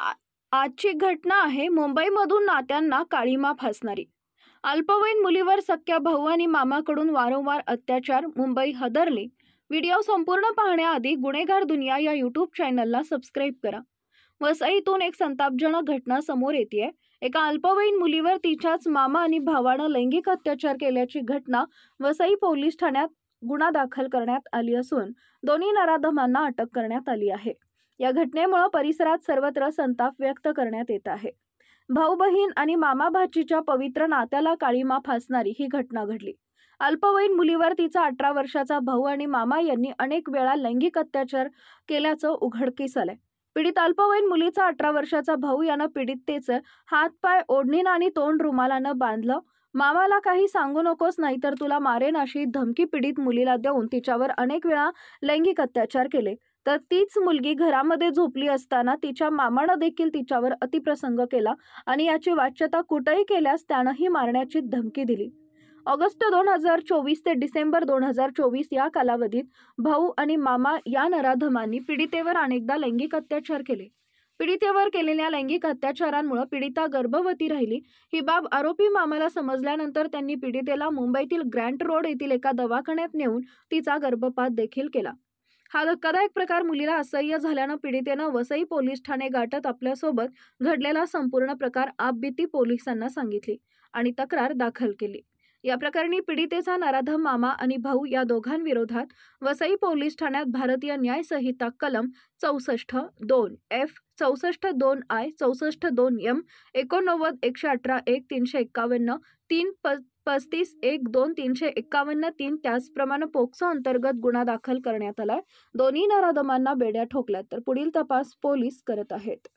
आ- आजची घटना आहे मुंबईमधून नात्यांना काळीमा फासणारी। अल्पवयीन मुलीवर सख्या भाऊ आणि मामाकडून वारंवार अत्याचार, मुंबई हादरली। व्हिडिओ संपूर्ण पाहण्याआधी गुन्हेगार दुनिया या यूट्यूब चॅनलला सबस्क्राईब करा। वसईतून एक संतापजनक घटना समोर येते। एका अल्पवयीन मुलीवर तिच्याच मामा आणि भावानं लैंगिक अत्याचार केल्याची घटना वसई पोलीस ठाण्यात गुन्हा दाखल करण्यात आली असून दोन्ही नराधमांना अटक करण्यात आली आहे। या घटनेमुळे परिसरात सर्वत्र संताप व्यक्त करण्यात येत आहे। भाऊ बहीण आणि मामा भाचीच्या पवित्र नात्याला काळीमा फासणारी ही घटना घडली। अल्पवयीन मुलीवर तिचा 18 वर्षाचा भाऊ आणि मामा यांनी अनेक वेळा लैंगिक अत्याचार केल्याचं उघडकीस आलंय। पीडित अल्पवयीन मुलीचा 18 वर्षाचा भाऊ यानं पीडितेचे हात-पाय ओढणीनं आणि तोंड रुमालानं बांधलं। मामाला काही सांगू नकोस नाहीतर तुला मारेन अशी धमकी पीडित मुलीला देऊन तिच्यावर अनेक वेळा लैंगिक अत्याचार केले। तर तीच मुलगी घरामध्ये झोपली असताना तिच्या मामानं देखील तिच्यावर अतिप्रसंग केला आणि याची वाच्यता कुठेही केल्यास त्यानंही मारण्याची धमकी दिली। ऑगस्ट 2024 ते डिसेंबर 2024 या कालावधीत भाऊ आणि मामा या नराधमांनी पीडितेवर अनेकदा लैंगिक अत्याचार केले। पीडितेवर केलेल्या लैंगिक अत्याचारांमुळे पीडिता गर्भवती राहिली। ही बाब आरोपी मामाला समजल्यानंतर त्यांनी पीडितेला मुंबईतील ग्रँट रोड येथील एका दवाखान्यात नेऊन तिचा गर्भपात देखील केला। हा धक्कादायक प्रकार मुलीला असह्य झाल्यानं पीडितेनं वसई पोलीस ठाणे गाठत आपल्यासोबत घडलेला संपूर्ण प्रकार आपबीती पोलिसांना सांगितली आणि तक्रार दाखल केली। या प्रकरणी पीडितेचा नराधम मामा आणि भाऊ या दोघांविरोधात वसई पोलीस ठाण्यात भारतीय न्याय संहिता कलम 64(2)(f), 64(2)(I), 64(2)(m), 89, 118(1), 351, 335(1)(2), 351(3), त्याचप्रमाणे पोक्सो अंतर्गत गुन्हा दाखल करण्यात आलाय। दोन्ही नराधमांना बेड्या ठोकल्यात तर पुढील तपास पोलीस करत आहेत।